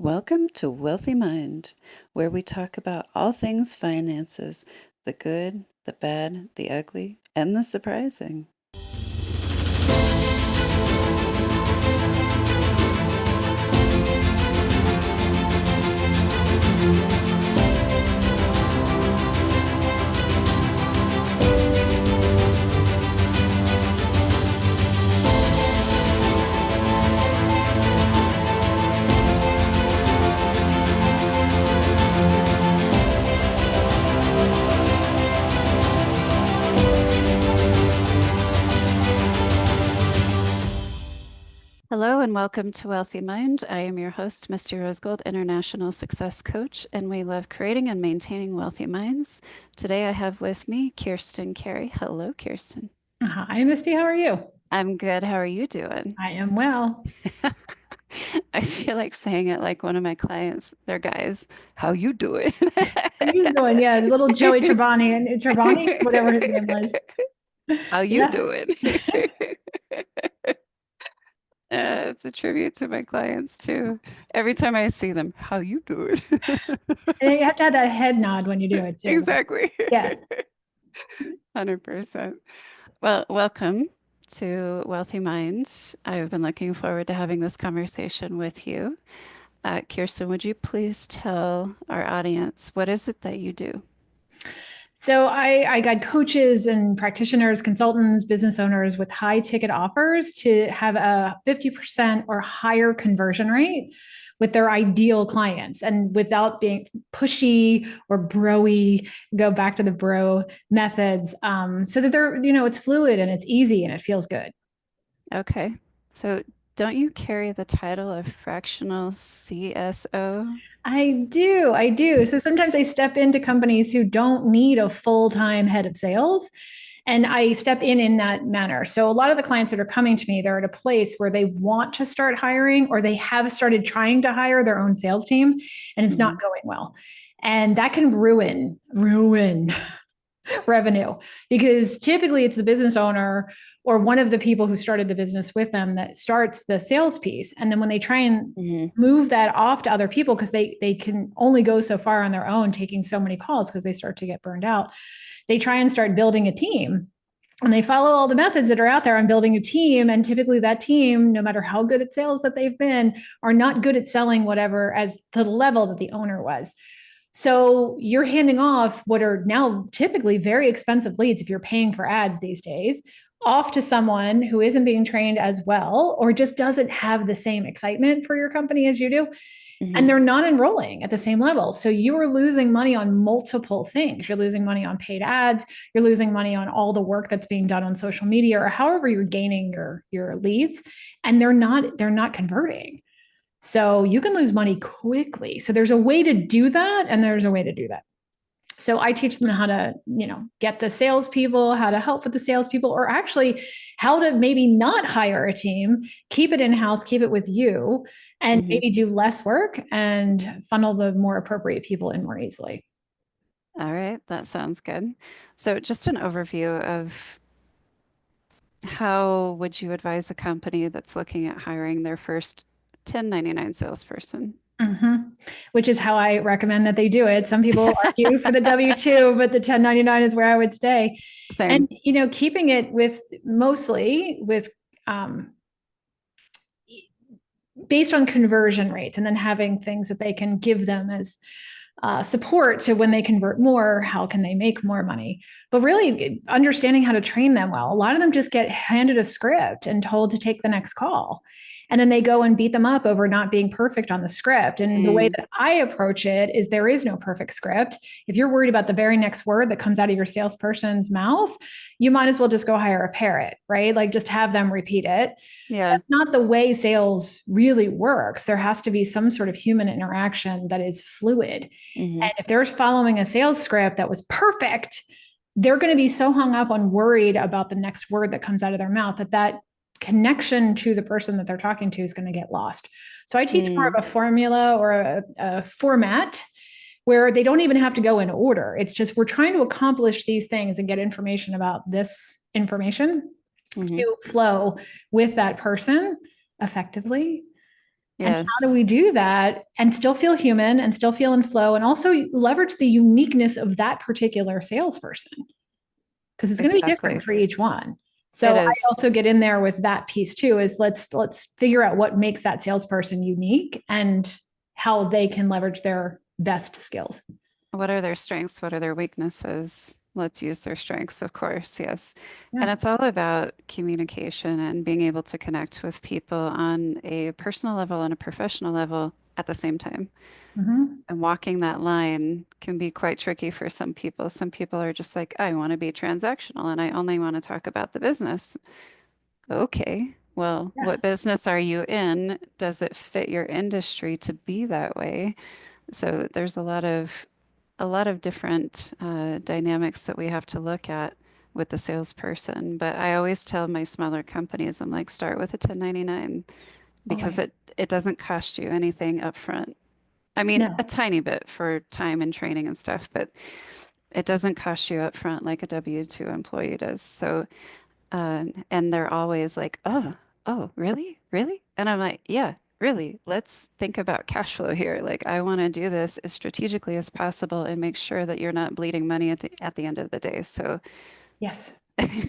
Welcome to Wealthy Mind, where we talk about all things finances, the good, the bad, the ugly, and the surprising. Hello and welcome to Wealthy Mind. I am your host, Misty Rosegold, International Success Coach, and we love creating and maintaining wealthy minds. Today I have with me Kirstin Carey. Hello, Kirstin. Hi, Misty. How are you? I'm good. How are you doing? I am well. I feel like saying it like one of my clients, they're guys. How you doing? How you doing? Yeah, little Joey Tribani, whatever his name was. How you doing? It's a tribute to my clients too. Every time I see them, how you doing? And you have to have that head nod when you do it too. Exactly. Yeah. 100%. Well, welcome to Wealthy Mind. I've been looking forward to having this conversation with you. Kirstin, would you please tell our audience what is it that you do? So I guide coaches and practitioners, consultants, business owners with high ticket offers to have a 50% or higher conversion rate with their ideal clients, and without being pushy or broy, go back to the bro methods, so that they're, it's fluid and it's easy and it feels good. Okay. So don't you carry the title of Fractional CSO? I do. So sometimes I step into companies who don't need a full-time head of sales, and I step in that manner. So a lot of the clients that are coming to me, they're at a place where they want to start hiring, or they have started trying to hire their own sales team, and it's not going well. And that can ruin revenue, because typically it's the business owner or one of the people who started the business with them that starts the sales piece. And then when they try and move that off to other people, because they can only go so far on their own, taking so many calls because they start to get burned out, they try and start building a team. And they follow all the methods that are out there on building a team. And typically that team, no matter how good at sales that they've been, are not good at selling whatever as to the level that the owner was. So you're handing off what are now typically very expensive leads, if you're paying for ads these days, off to someone who isn't being trained as well, or just doesn't have the same excitement for your company as you do. And they're not enrolling at the same level. So you are losing money on multiple things. You're losing money on paid ads. You're losing money on all the work that's being done on social media, or however you're gaining your leads. And they're not converting. So you can lose money quickly. So there's a way to do that, and there's a way to do that. So I teach them how to, get the salespeople, how to help with the salespeople, or actually how to maybe not hire a team, keep it in-house, keep it with you, and maybe do less work and funnel the more appropriate people in more easily. All right, that sounds good. So just an overview of how would you advise a company that's looking at hiring their first 1099 salesperson? Which is how I recommend that they do it. Some people argue for the W-2, but the 1099 is where I would stay. Same. And, keeping it mostly with based on conversion rates, and then having things that they can give them as support to when they convert more, how can they make more money? But really understanding how to train them well. A lot of them just get handed a script and told to take the next call. And then they go and beat them up over not being perfect on the script. And the way that I approach it is there is no perfect script. If you're worried about the very next word that comes out of your salesperson's mouth, you might as well just go hire a parrot, right? Like just have them repeat it. Yeah. That's not the way sales really works. There has to be some sort of human interaction that is fluid. And if they're following a sales script that was perfect, they're going to be so hung up on worried about the next word that comes out of their mouth that connection to the person that they're talking to is going to get lost. So I teach more of a formula or a format where they don't even have to go in order. It's just, we're trying to accomplish these things and get information about this information to flow with that person effectively. And how do Yes, we do that and still feel human and still feel in flow and also leverage the uniqueness of that particular salesperson? Because it's going to be different exactly. for each one. It So I is. also get in there with that piece too, is let's figure out what makes that salesperson unique and how they can leverage their best skills. What are their strengths? What are their weaknesses? Let's use their strengths, of course, yes. Yeah. And it's all about communication and being able to connect with people on a personal level and a professional level at the same time. Mm-hmm. And walking that line can be quite tricky for some people. Some people are just like, I want to be transactional and I only want to talk about the business. Okay, well, Yeah. what business are you in? Does it fit your industry to be that way? So there's a lot of different dynamics that we have to look at with the salesperson. But I always tell my smaller companies, I'm like, start with a 1099 because it Always. it doesn't cost you anything up front. I mean, a No. tiny bit for time and training and stuff, but it doesn't cost you up front like a W-2 employee does. So, and they're always like, oh, really? Really? And I'm like, yeah, really. Let's think about cash flow here. Like, I want to do this as strategically as possible and make sure that you're not bleeding money at the end of the day. So, Yes.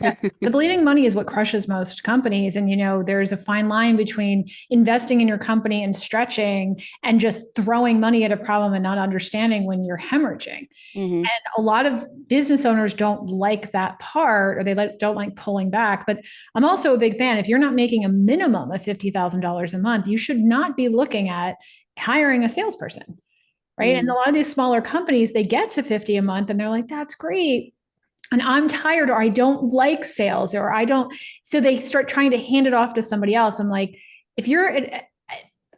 Yes. The bleeding money is what crushes most companies. And, there's a fine line between investing in your company and stretching and just throwing money at a problem and not understanding when you're hemorrhaging. hmm A lot of business owners don't like that part or don't like pulling back. But I'm also a big fan. If you're not making a minimum of $50,000 a month, you should not be looking at hiring a salesperson. Right. And a mm, lot of these smaller companies, they get to 50 a month and they're like, that's great. And I'm tired, or I don't like sales, or I don't. So they start trying to hand it off to somebody else. I'm like, if you're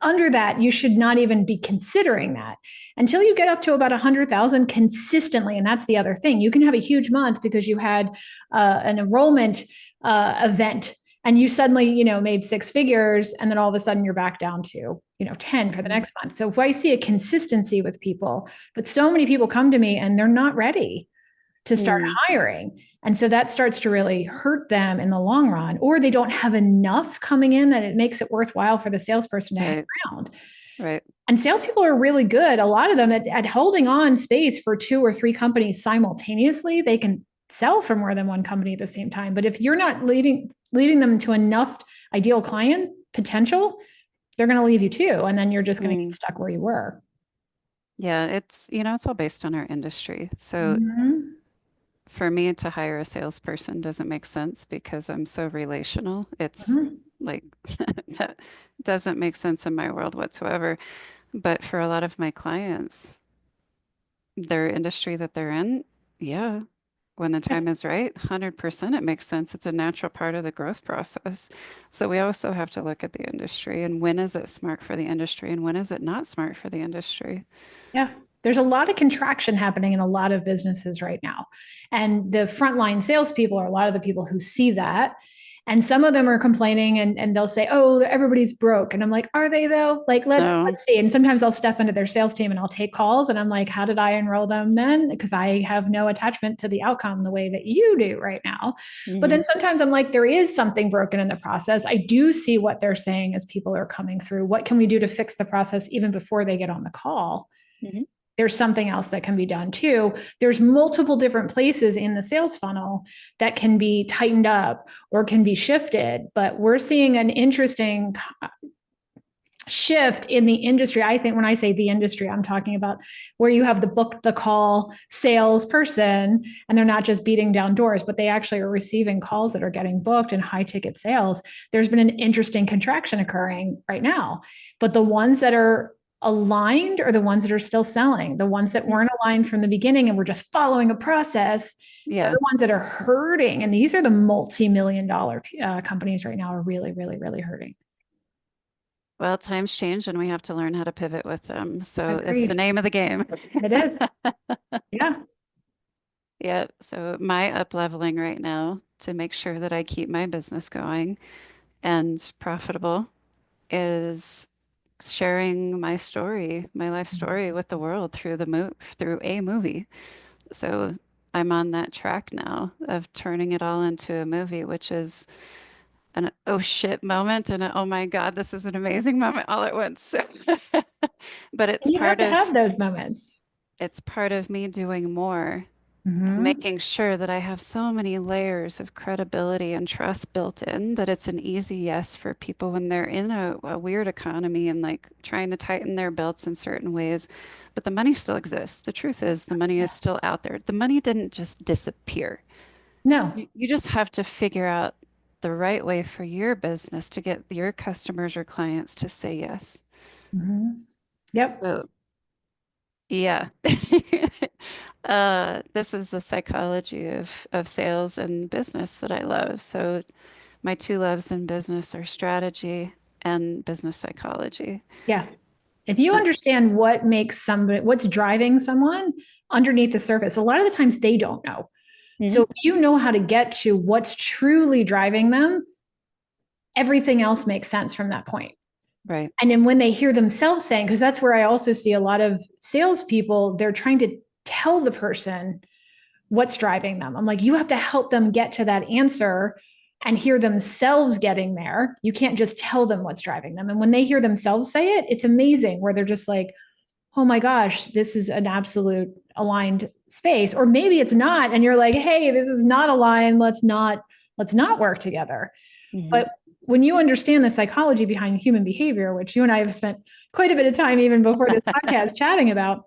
under that, you should not even be considering that until you get up to about 100,000 consistently. And that's the other thing. You can have a huge month because you had an enrollment event and you suddenly, made six figures. And then all of a sudden you're back down to, 10 for the mhm. next month. So if I see a consistency with people, but so many people come to me and they're not ready to start Mm, hiring. And so that starts to really hurt them in the long run, or they don't have enough coming in that it makes it worthwhile for the salesperson to hang right, around. right. And salespeople are really good, a lot of them, at holding on space for two or three companies simultaneously. They can sell for more than one company at the same time. But if you're not leading them to enough ideal client potential, they're going to leave you too. And then you're just going to get Mm. stuck where you were. Yeah, it's all based on our industry. So Mm-hmm. for me to hire a salesperson doesn't make sense because I'm so relational. It's Mm-hmm. like that doesn't make sense in my world whatsoever. But for a lot of my clients, their industry that they're in, yeah, when the time is right, 100% it makes sense. It's a natural part of the growth process. So we also have to look at the industry and when is it smart for the industry and when is it not smart for the industry? Yeah. There's a lot of contraction happening in a lot of businesses right now. And the frontline salespeople are a lot of the people who see that. And some of them are complaining and they'll say, oh, everybody's broke. And I'm like, are they though? Like, No. let's see. And sometimes I'll step into their sales team and I'll take calls and I'm like, how did I enroll them then? Because I have no attachment to the outcome the way that you do right now. But hmm then sometimes I'm like, there is something broken in the process. I do see what they're saying as people are coming through. What can we do to fix the process even before they get on the call? hmm There's something else that can be done too. There's multiple different places in the sales funnel that can be tightened up or can be shifted, but we're seeing an interesting shift in the industry. I think when I say the industry, I'm talking about where you have the book the call salesperson and they're not just beating down doors, but they actually are receiving calls that are getting booked in high ticket sales. There's been an interesting contraction occurring right now. But the ones that are aligned are the ones that are still selling. The ones that weren't aligned from the beginning and were just following a process, they're Yeah. the ones that are hurting. And these are the multi-million dollar companies right now are really, really, really hurting. Well, times change and we have to learn how to pivot with them. So it's the Agreed. name of the game. It is. Yeah. Yeah. So my up leveling right now to make sure that I keep my business going and profitable is sharing my story, my life story with the world through a movie. So I'm on that track now of turning it all into a movie, which is an oh shit moment and a oh my God, this is an amazing moment all at once. But And you have to have those moments. it's part of me doing more and Hmm. making sure that I have so many layers of credibility and trust built in that it's an easy yes for people when they're in a weird economy and like trying to tighten their belts in certain ways. But the money still exists. The truth is, the money is still out there. The money didn't just disappear. No. You just have to figure out the right way for your business to get your customers or clients to say yes. Hmm. Yep. So, yeah. This is the psychology of sales and business that I love. So my two loves in business are strategy and business psychology. Yeah. If you Uh, understand what makes somebody, what's driving someone underneath the surface, a lot of the times they don't know. So mhm. if you know how to get to what's truly driving them, everything else makes sense from that point. Right. And then when they hear themselves saying, because that's where I also see a lot of salespeople, they're trying to tell the person what's driving them. I'm like, you have to help them get to that answer and hear themselves getting there. You can't just tell them what's driving them. And when they hear themselves say it, it's amazing where they're just like, oh my gosh, this is an absolute aligned space. Or maybe it's not. And you're like, hey, this is not aligned. Let's not work together. Hmm. But when you understand the psychology behind human behavior, which you and I have spent quite a bit of time even before this podcast chatting about,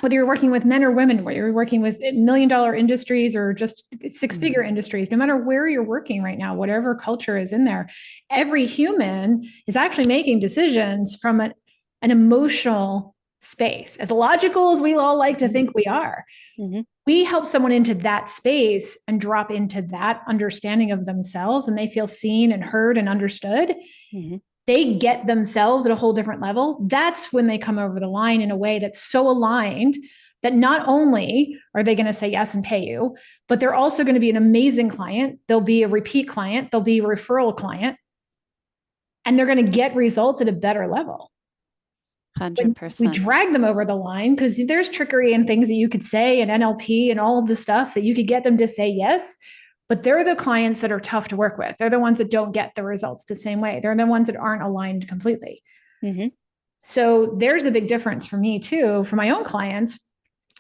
whether you're working with men or women, whether you're working with $1 million industries or just six-figure Hmm. industries, no matter where you're working right now, whatever culture is in there, every human is actually making decisions from an emotional space. As logical as we all like to Hmm. think we are, Hmm. we help someone into that space and drop into that understanding of themselves, and they feel seen and heard and understood. Hmm. They get themselves at a whole different level. That's when they come over the line in a way that's so aligned that not only are they going to say yes and pay you, but they're also going to be an amazing client. They'll be a repeat client, they'll be a referral client, and they're going to get results at a better level. When we 100%. drag them over the line, because there's trickery and things that you could say and NLP and all of the stuff that you could get them to say yes, but they're the clients that are tough to work with. They're the ones that don't get the results the same way. They're the ones that aren't aligned completely. Hmm. So there's a big difference for me too, for my own clients,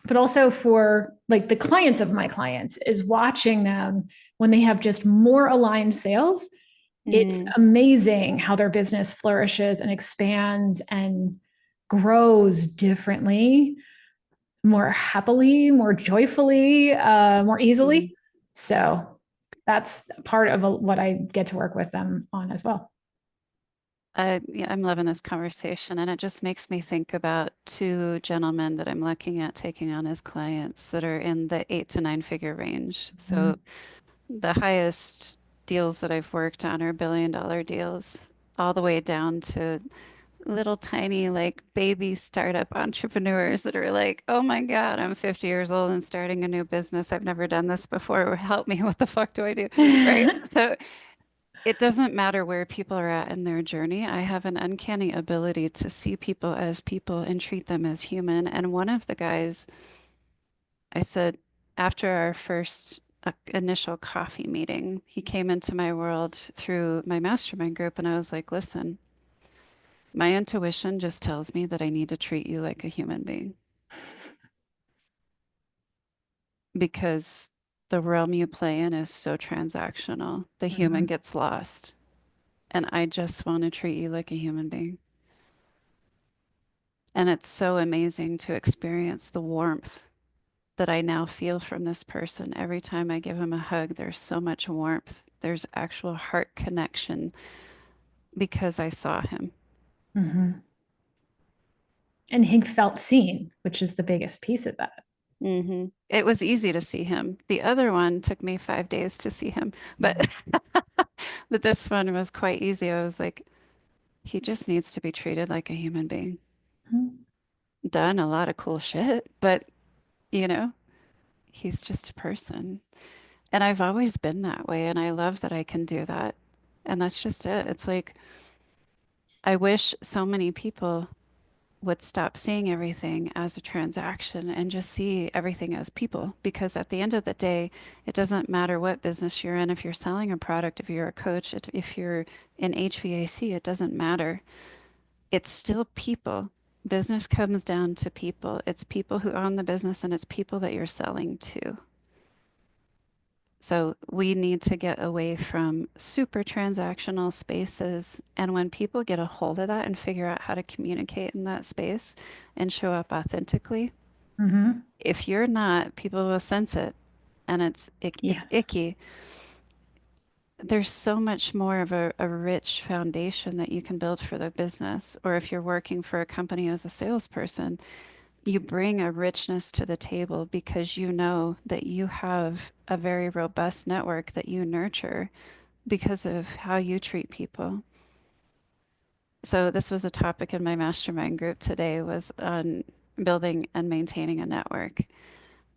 but also for like the clients of my clients, is watching them when they have just more aligned sales. It's Mm. amazing how their business flourishes and expands and grows differently, more happily, more joyfully, more easily. Mhm. So that's part of what I get to work with them on as well. Yeah, I'm loving this conversation, and it just makes me think about two gentlemen that I'm looking at taking on as clients that are in the 8 to 9 figure range. Mhm. So the highest deals that I've worked on are $1 billion deals, all the way down to little tiny like baby startup entrepreneurs that are like, oh my God, I'm 50 years old and starting a new business. I've never done this before. Help me. What the fuck do I do? Right. So it doesn't matter where people are at in their journey. I have an uncanny ability to see people as people and treat them as human. And one of the guys, I said, after our first initial coffee meeting, he came into my world through my mastermind group, and I was like, listen, my intuition just tells me that I need to treat you like a human being because the realm you play in is so transactional. The human Mhm. gets lost, and I just want to treat you like a human being. And it's so amazing to experience the warmth that I now feel from this person. Every time I give him a hug, there's so much warmth. There's actual heart connection because I saw him. Mhm. And he felt seen, which is the biggest piece of that. It was easy to see him. The other one took me 5 days to see him, but but this one was quite easy. I was like, he just needs to be treated like a human being. Mhm. Done a lot of cool shit, but you know, he's just a person. And I've always been that way, and I love that I can do that. And that's just it. It's like I wish so many people would stop seeing everything as a transaction and just see everything as people. Because at the end of the day, it doesn't matter what business you're in. If you're selling a product, if you're a coach, if you're in HVAC, it doesn't matter. It's still people. Business comes down to people. It's people who own the business and it's people that you're selling to. So we need to get away from super transactional spaces. And when people get a hold of that and figure out how to communicate in that space and show up authentically, Mm-hmm. if you're not, people will sense it and it's Yes. icky. There's so much more of a rich foundation that you can build for the business. Or if you're working for a company as a salesperson, you bring a richness to the table because you know that you have a very robust network that you nurture because of how you treat people. So this was a topic in my mastermind group today was on building and maintaining a network.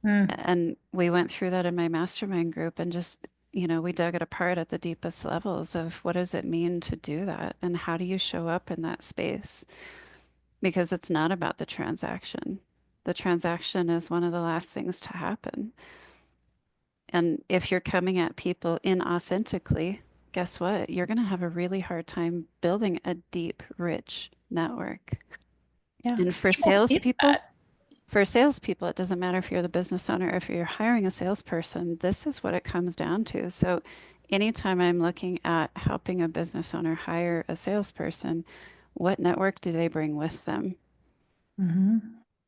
Mm. And we went through that in my mastermind group and just, we dug it apart at the deepest levels of what does it mean to do that and how do you show up in that space? Because it's not about the transaction. The transaction is one of the last things to happen. And if you're coming at people inauthentically, guess what? You're going to have a really hard time building a deep, rich network. Yeah. And People feel that. for salespeople, it doesn't matter if you're the business owner, if you're hiring a salesperson, this is what it comes down to. So anytime I'm looking at helping a business owner hire a salesperson, what network do they bring with them? Mm-hmm.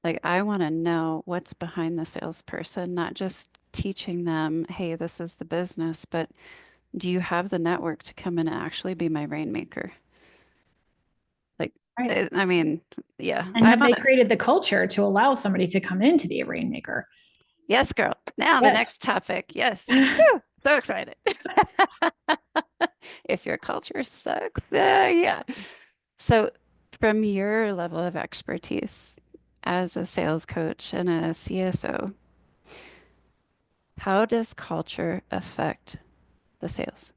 Like, I want to know what's behind the salesperson, not just teaching them, hey, this is the business, but do you have the network to come in and actually be my rainmaker? Like, Right. I mean, yeah, And I'm have on they it. created the culture to allow somebody to come in to be a rainmaker? Yes, girl. Now the Yes. next topic. Yes. Whew, so excited. If your culture sucks, yeah. So, from your level of expertise as a sales coach and a CSO, how does culture affect the sales?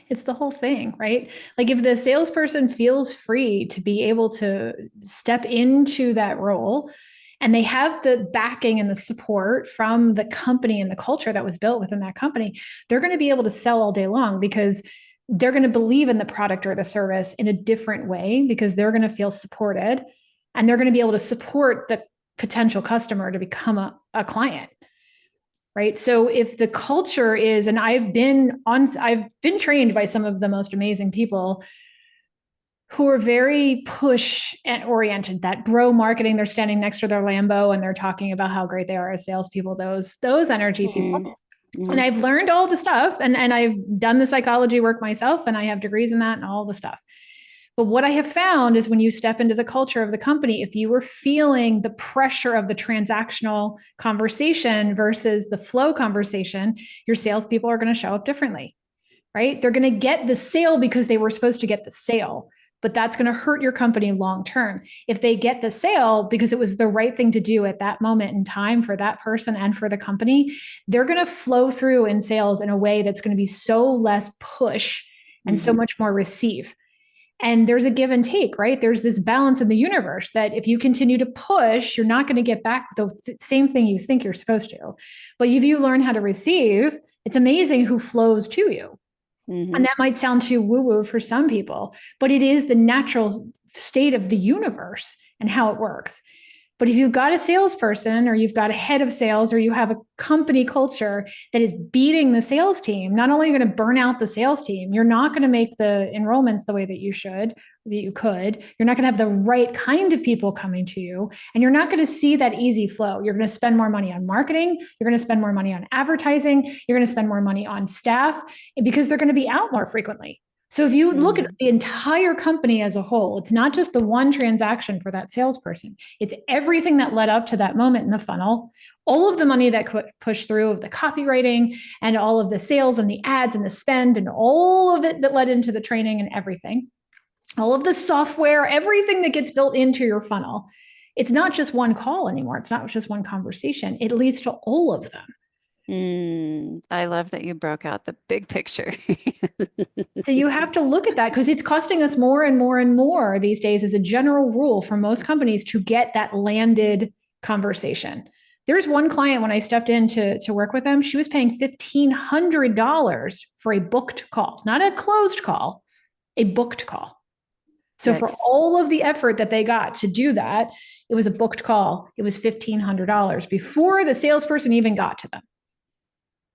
It's the whole thing, right? Like if the salesperson feels free to be able to step into that role and they have the backing and the support from the company and the culture that was built within that company, they're going to be able to sell all day long because they're going to believe in the product or the service in a different way because they're going to feel supported and they're going to be able to support the potential customer to become a client, right? So if the culture is, and I've been trained by some of the most amazing people who are very push and oriented, that bro marketing. They're standing next to their Lambo and they're talking about how great they are as salespeople. Those energy people. Mm, And mm, I've learned all the stuff, and I've done the psychology work myself, and I have degrees in that and all the stuff. But what I have found is when you step into the culture of the company, if you were feeling the pressure of the transactional conversation versus the flow conversation, your salespeople are going to show up differently, right? They're going to get the sale because they were supposed to get the sale, but that's going to hurt your company long term. If they get the sale because it was the right thing to do at that moment in time for that person and for the company, they're going to flow through in sales in a way that's going to be so less push and so mhm, much more receive. And there's a give and take, right? There's this balance in the universe that if you continue to push, you're not going to get back the same thing you think you're supposed to. But if you learn how to receive, it's amazing who flows to you. And mhm, that might sound too woo woo for some people, but it is the natural state of the universe and how it works. But if you've got a salesperson or you've got a head of sales or you have a company culture that is beating the sales team, not only are you going to burn out the sales team, you're not going to make the enrollments the way that you should, that you could. You're not going to have the right kind of people coming to you. And you're not going to see that easy flow. You're going to spend more money on marketing. You're going to spend more money on advertising. You're going to spend more money on staff because they're going to be out more frequently. So if you look at mhm, the entire company as a whole, it's not just the one transaction for that salesperson. It's everything that led up to that moment in the funnel, all of the money that pushed through of the copywriting and all of the sales and the ads and the spend and all of it that led into the training and everything, all of the software, everything that gets built into your funnel. It's not just one call anymore. It's not just one conversation. It leads to all of them. I love that you broke out the big picture. So you have to look at that because it's costing us more and more and more these days as a general rule for most companies to get that landed conversation. There's one client when I stepped in to work with them, she was paying $1,500 for a booked call, not a closed call, a booked call. So for Yikes. all of the effort that they got to do that, it was a booked call. It was $1,500 before the salesperson even got to them.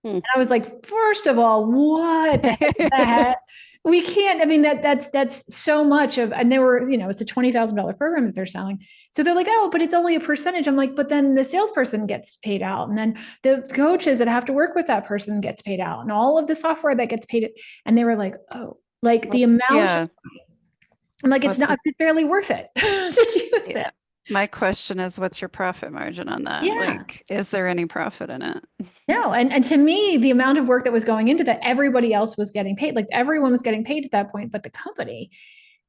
Hmm. And I was like, first of all, what the heck? We can't. I mean, that's so much of, and they were, it's a $20,000 program that they're selling. So they're like, oh, but it's only a percentage. I'm like, but then the salesperson gets paid out, and then the coaches that have to work with that person gets paid out, and all of the software that gets paid. And they were like, oh, like the amount. Yeah. I'm like, it's What's not the, barely worth it to do yeah. this. My question is, what's your profit margin on that? Yeah. Like, is there any profit in it? No, and to me, the amount of work that was going into that, everybody else was getting paid. Like everyone was getting paid at that point, but the company.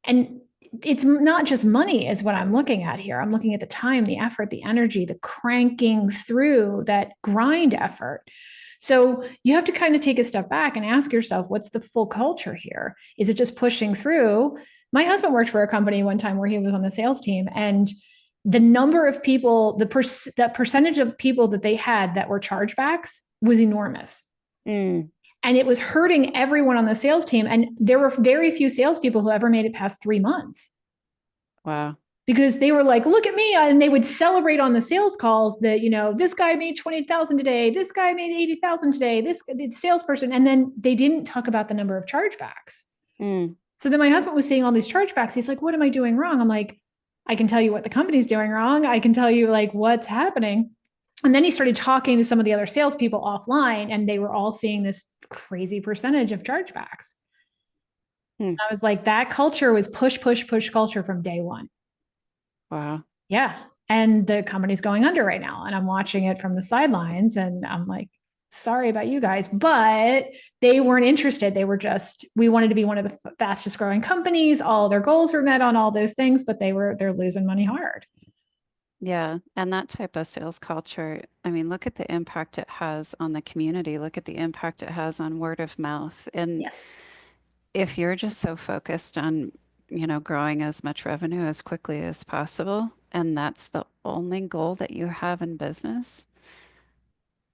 And it's not just money, is what I'm looking at here. I'm looking at the time, the effort, the energy, the cranking through that grind effort. So you have to kind of take a step back and ask yourself, what's the full culture here? Is it just pushing through? My husband worked for a company one time where he was on the sales team, and the number of people, that percentage of people that they had that were chargebacks was enormous. Mm, And it was hurting everyone on the sales team. And there were very few salespeople who ever made it past 3 months wow. because they were like, look at me. And they would celebrate on the sales calls that, this guy made 20,000 today. This guy made 80,000 today. This salesperson. And then they didn't talk about the number of chargebacks. Mm, So then my husband was seeing all these chargebacks. He's like, what am I doing wrong? I'm like, I can tell you what the company's doing wrong. I can tell you like what's happening. And then he started talking to some of the other salespeople offline, and they were all seeing this crazy percentage of chargebacks. mm, I was like, that culture was push, push, push culture from day one. wow. Yeah. And the company's going under right now. And I'm watching it from the sidelines. And I'm like, sorry about you guys. But they weren't interested. They were just, we wanted to be one of the fastest growing companies. All their goals were met on all those things, but they're losing money hard. Yeah. And that type of sales culture, I mean, look at the impact it has on the community. Look at the impact it has on word of mouth. And Yes. if you're just so focused on, growing as much revenue as quickly as possible, and that's the only goal that you have in business,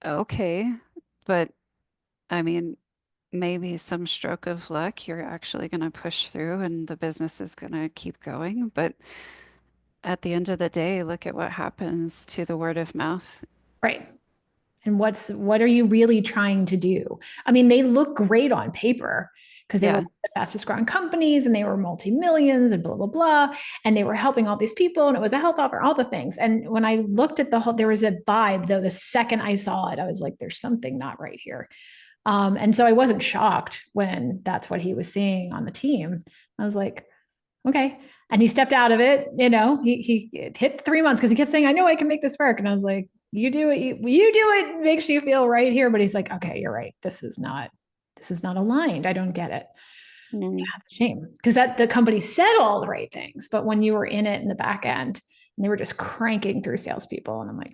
okay. But I mean, maybe some stroke of luck, you're actually going to push through and the business is going to keep going. But at the end of the day, look at what happens to the word of mouth. Right. And what are you really trying to do? I mean, they look great on paper because they were Yeah. the fastest growing companies and they were multi-millions and blah blah blah, and they were helping all these people, and it was a health offer, all the things. And when I looked at the whole, there was a vibe though. The second I saw it, I was like, there's something not right here. And so I wasn't shocked when that's what he was seeing on the team. I was like, okay. And he stepped out of it. He hit 3 months because he kept saying, I know I can make this work. And I was like, you do it. You do it. Makes you feel right here. But he's like, okay, you're right. This is not aligned. I don't get it. Mm, Yeah, it's a shame because that the company said all the right things, but when you were in it in the back end and they were just cranking through salespeople, and I'm like,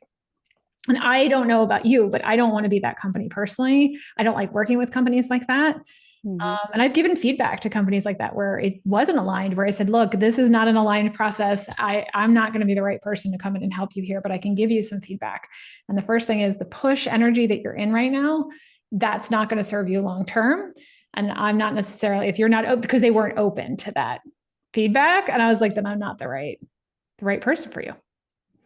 and I don't know about you, but I don't want to be that company personally. I don't like working with companies like that. mhm. And I've given feedback to companies like that where it wasn't aligned, where I said, look, this is not an aligned process. I'm not going to be the right person to come in and help you here, but I can give you some feedback. And the first thing is the push energy that you're in right now, that's not going to serve you long term. And I'm not necessarily, if you're not open, because they weren't open to that feedback. And I was like, then I'm not the right person for you.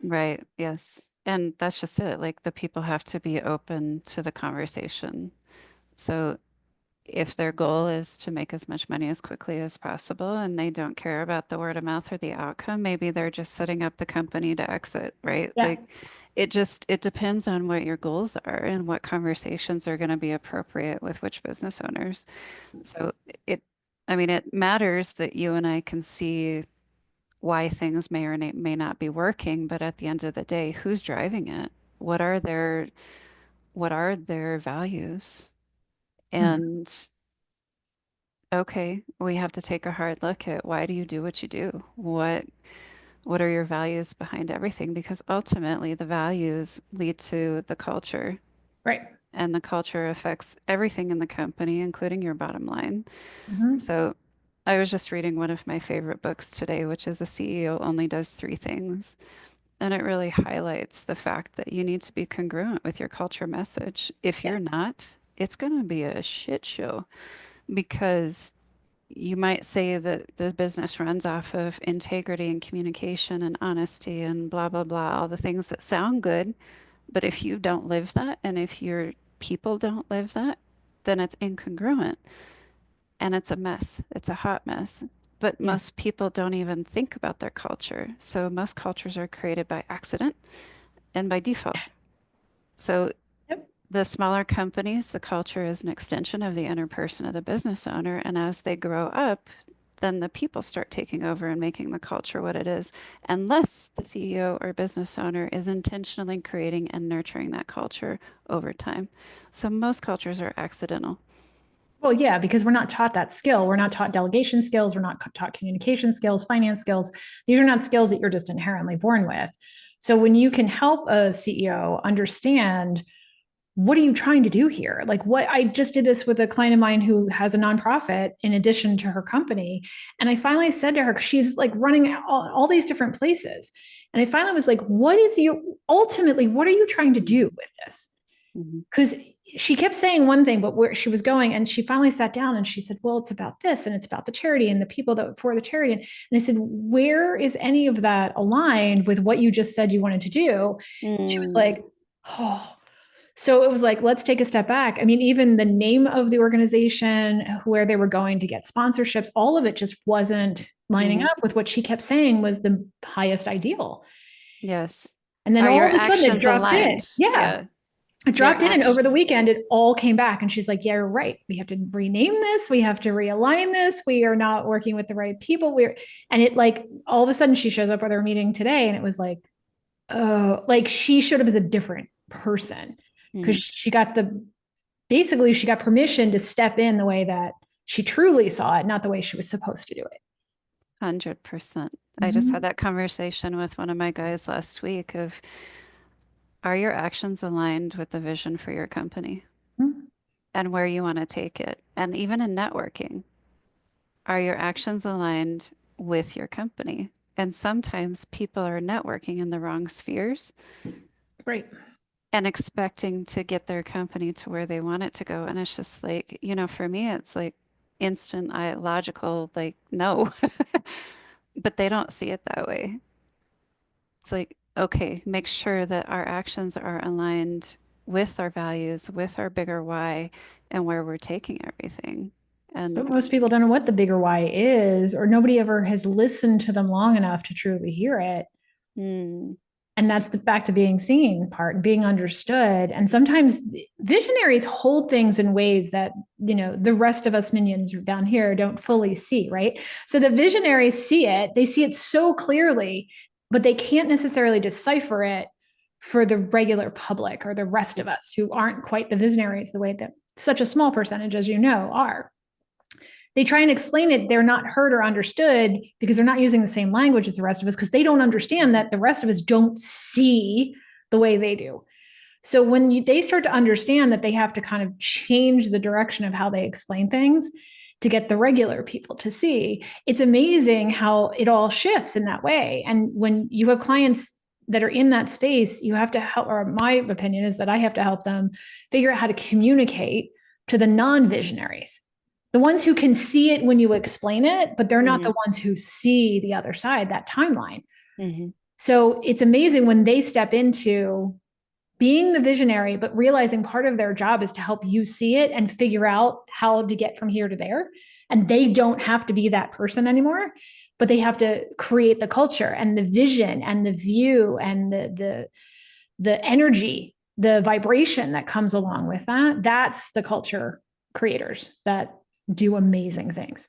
Right. Yes. And that's just it. Like the people have to be open to the conversation. So if their goal is to make as much money as quickly as possible and they don't care about the word of mouth or the outcome, maybe they're just setting up the company to exit, right? Yeah. Like it depends on what your goals are and what conversations are going to be appropriate with which business owners. So it, I mean, it matters that you and I can see why things may or may not be working, but at the end of the day, who's driving it? What are their what are their values? Mhm. And okay, we have to take a hard look at why do you do what you do? What are your values behind everything? Because ultimately the values lead to the culture. Right. and the culture affects everything in the company, including your bottom line. Mhm. So I was just reading one of my favorite books today, which is A CEO Only Does Three Things. And it really highlights the fact that you need to be congruent with your culture message. If Yeah. you're not, it's going to be a shit show because you might say that the business runs off of integrity and communication and honesty and blah, blah, blah, all the things that sound good. But if you don't live that and if your people don't live that, then it's incongruent and it's a mess. It's a hot mess. But Yeah. most people don't even think about their culture. So most cultures are created by accident and by default. So Yep. the smaller companies, the culture is an extension of the inner person of the business owner. And as they grow up, then the people start taking over and making the culture what it is, unless the CEO or business owner is intentionally creating and nurturing that culture over time. So most cultures are accidental. Well, yeah, because we're not taught that skill. We're not taught delegation skills. We're not taught communication skills, finance skills. These are not skills that you're just inherently born with. So when you can help a CEO understand, what are you trying to do here? Like, what I just did this with a client of mine who has a nonprofit in addition to her company. And I finally said to her, she's like running all these different places. And I finally was like, what is you ultimately, what are you trying to do with this? Mhm. Because she kept saying one thing, but where she was going, and she finally sat down and she said, well, it's about this and it's about the charity and the people that for the charity. And I said, where is any of that aligned with what you just said you wanted to do? She was Mm. like, oh. So it was like, let's take a step back. I mean, even the name of the organization, where they were going to get sponsorships, all of it just wasn't lining Mhm. up with what she kept saying was the highest ideal. Yes. And then Are all your of a sudden it actions dropped in. aligned? Yeah, Yeah. it Your dropped in. And over action. the weekend, it all came back. And she's like, yeah, you're right. We have to rename this. We have to realign this. We are not working with the right people. And it like, all of a sudden she shows up at our meeting today and it was like, oh, like she showed up as a different person because Mhm. she got basically she got permission to step in the way that she truly saw it, not the way she was supposed to do it. 100%. I just had Mhm. that conversation with one of my guys last week of, are your actions aligned with the vision for your company and where you want to take it? And even in networking, are your actions aligned with your company? And sometimes people are networking in the wrong spheres Great. and expecting to get their company to where they want it to go. And it's just like, for me, it's like instant, logical, like, no, but they don't see it that way. It's like, okay, make sure that our actions are aligned with our values, with our bigger why, and where we're taking everything. But And most people don't know what the bigger why is, or nobody ever has listened to them long enough to truly hear it. mm, And that's the back to being seen part and being understood. And sometimes visionaries hold things in ways that, the rest of us minions down here don't fully see, right? So the visionaries see it, they see it so clearly, but they can't necessarily decipher it for the regular public or the rest of us who aren't quite the visionaries the way that such a small percentage, as you know, are. They try and explain it, they're not heard or understood because they're not using the same language as the rest of us because they don't understand that the rest of us don't see the way they do. So when they start to understand that they have to kind of change the direction of how they explain things to get the regular people to see, it's amazing how it all shifts in that way. And when you have clients that are in that space, you have to help, or my opinion is that I have to help them figure out how to communicate to the non-visionaries, the ones who can see it when you explain it, but they're not mhm, the ones who see the other side, that timeline. mhm, So it's amazing when they step into being the visionary, but realizing part of their job is to help you see it and figure out how to get from here to there. And they don't have to be that person anymore, but they have to create the culture and the vision and the view and the energy, the vibration that comes along with that. That's the culture creators that do amazing things.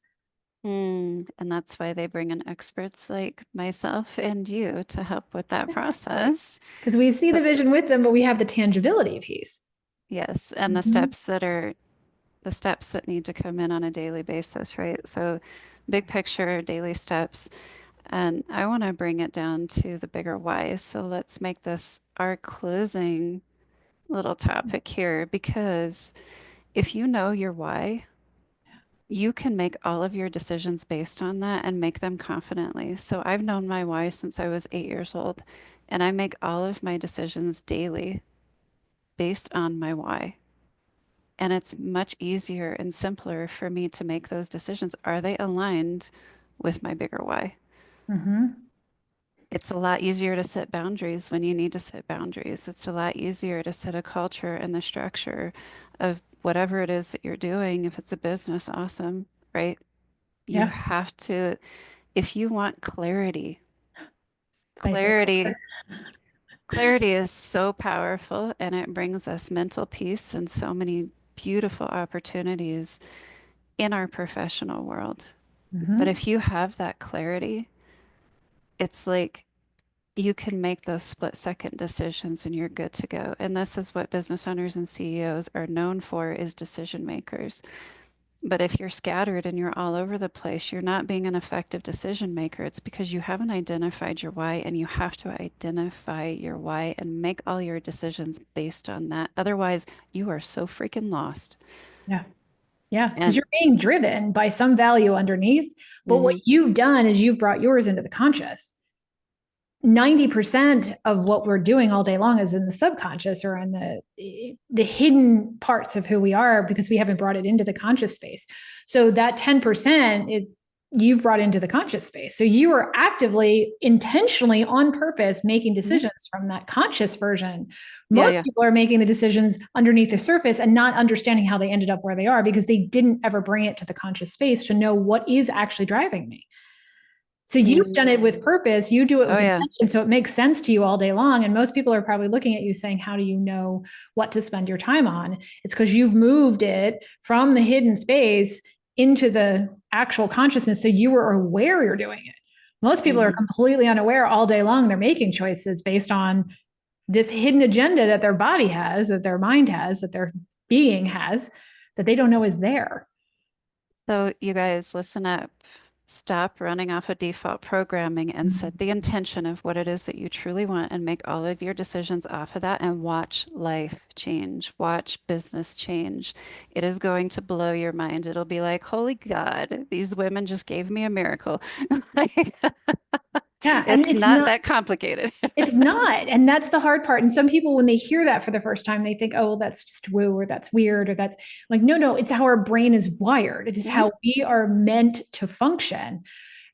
And that's why they bring in experts like myself and you to help with that process. Because we see the So, vision with them, but we have the tangibility piece. yes, and Mm-hmm. the steps that need to come in on a daily basis, right? So, big picture, daily steps. And I want to bring it down to the bigger why. So let's make this our closing little topic here, because if you know your why, you can make all of your decisions based on that and make them confidently. So I've known my why since I was 8 years old, and I make all of my decisions daily based on my why. And it's much easier and simpler for me to make those decisions. Are they aligned with my bigger why? Mm-hmm. It's a lot easier to set boundaries when you need to set boundaries. It's a lot easier to set a culture and the structure of whatever it is that you're doing. If it's a business, awesome, right? You Yeah. have to, if you want clarity, It's my favorite word. clarity, clarity is so powerful, and it brings us mental peace and so many beautiful opportunities in our professional world. But Mm-hmm. if you have that clarity, it's like you can make those split-second decisions and you're good to go. And this is what business owners and CEOs are known for, is decision makers. But if you're scattered and you're all over the place, you're not being an effective decision maker. It's because you haven't identified your why, and you have to identify your why and make all your decisions based on that. Otherwise, you are so freaking lost. Yeah. Yeah. Because And you're being driven by some value underneath. But what mhm, you've done is you've brought yours into the conscious. 90% of what we're doing all day long is in the subconscious or in the hidden parts of who we are, because we haven't brought it into the conscious space. So that 10% is you've brought into the conscious space. So you are actively, intentionally, on purpose making mhm. decisions from that conscious version. Yeah, Most yeah. people are making the decisions underneath the surface and not understanding how they ended up where they are, because they didn't ever bring it to the conscious space to know what is actually driving me. So you've done it with Mm. purpose, you do it Oh, with yeah. intention. So it makes sense to you all day long. And most people are probably looking at you saying, how do you know what to spend your time on? It's because you've moved it from the hidden space into the actual consciousness. So you were aware you're doing it. Most people are Mhm. completely unaware all day long. They're making choices based on this hidden agenda that their body has, that their mind has, that their being has, that they don't know is there. So you guys, listen up. Stop running off of default programming and set the intention of what it is that you truly want, and make all of your decisions off of that, and watch life change. Watch business change. It is going to blow your mind. It'll be like, holy God, these women just gave me a miracle. Like, Yeah. And it's not that complicated. it's not. And that's the hard part. And some people, when they hear that for the first time, they think, oh, well, that's just woo, or that's weird, or that's like, no, no, it's how our brain is wired. It is Mhm. how we are meant to function.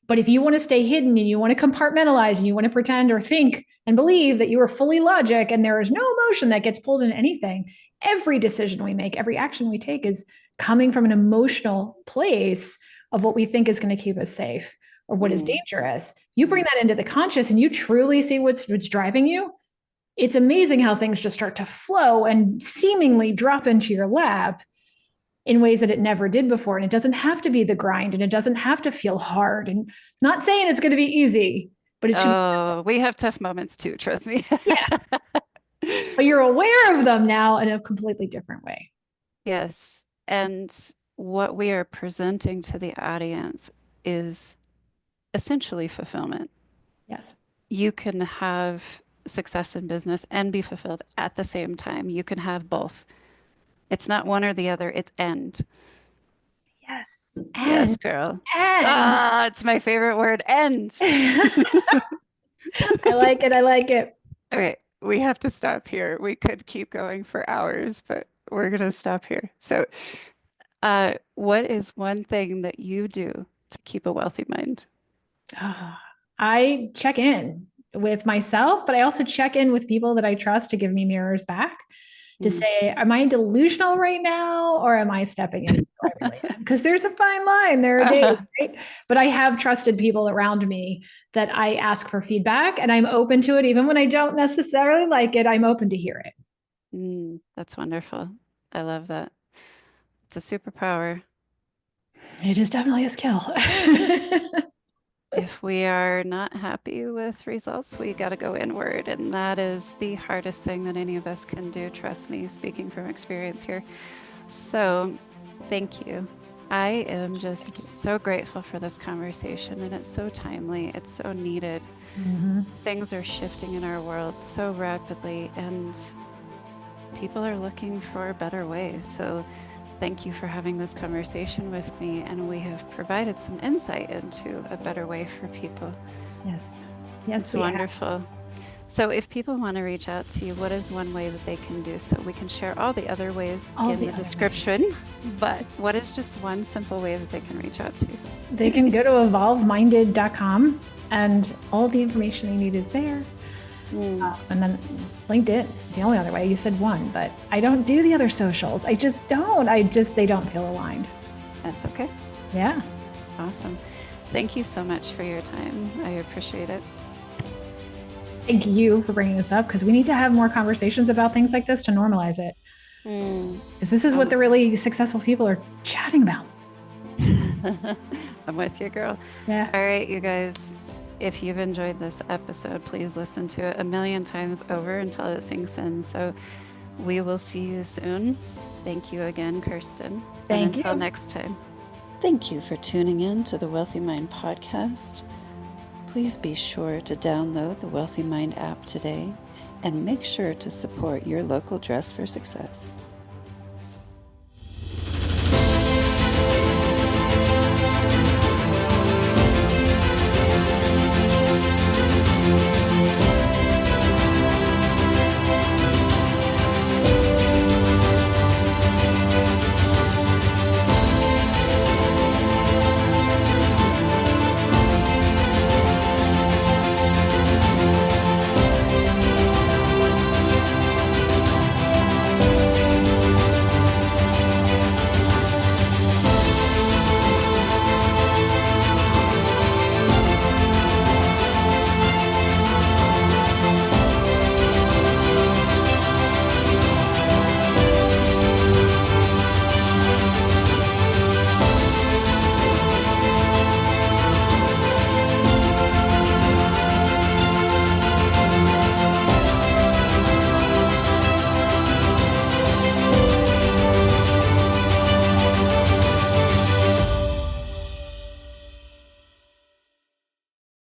But if you want to stay hidden and you want to compartmentalize and you want to pretend or think and believe that you are fully logic and there is no emotion that gets pulled in anything, every decision we make, every action we take is coming from an emotional place of what we think is going to keep us safe or what is Mm. dangerous. You bring Mm. that into the conscious and you truly see what's driving you. It's amazing how things just start to flow and seemingly drop into your lap in ways that it never did before. And it doesn't have to be the grind, and it doesn't have to feel hard. And not saying it's going to be easy, but it should be, Oh, we have tough moments too, trust me. yeah. But you're aware of them now in a completely different way. Yes. And what we are presenting to the audience is essentially fulfillment. Yes. You can have success in business and be fulfilled at the same time. You can have both. It's not one or the other, it's end. Yes. Yes, girl. And Ah, it's my favorite word, end. I like it. I like it. Okay, we have to stop here. We could keep going for hours, but we're gonna stop here. So, what is one thing that you do to keep a wealthy mind? I check in with myself, but I also check in with people that I trust to give me mirrors back to Mm. say, am I delusional right now, or am I stepping in who I really am? Because there's a fine line. There are days, right? But I have trusted people around me that I ask for feedback, and I'm open to it. Even when I don't necessarily like it, I'm open to hear it. That's wonderful. I love that. It's a superpower. It is definitely a skill. If we are not happy with results, we got to go inward. And that is the hardest thing that any of us can do. Trust me, speaking from experience here. So, thank you. I am just so grateful for this conversation, and it's so timely, it's so needed. Mhm. Things are shifting in our world so rapidly, and people are looking for better ways. So thank you for having this conversation with me, and we have provided some insight into a better way for people. Yes. It's wonderful. So if people want to reach out to you, what is one way that they can do so? We can share all the other ways in the description, but what is just one simple way that they can reach out to you? They can go to evolveminded.com and all the information they need is there. And then LinkedIn is the only other way. You said one, but I don't do the other socials. I just don't. They don't feel aligned. That's okay. Yeah. Awesome. Thank you so much for your time. I appreciate it. Thank you for bringing this up, because we need to have more conversations about things like this to normalize it. Because this is what the really successful people are chatting about. I'm with you, girl. Yeah. All right, you guys. If you've enjoyed this episode, please listen to it 1,000,000 times over until it sinks in. So we will see you soon. Thank you again, Kirstin. Thank you. Until next time. Thank you for tuning in to the Wealthy Mind podcast. Please be sure to download the Wealthy Mind app today and make sure to support your local Dress for Success.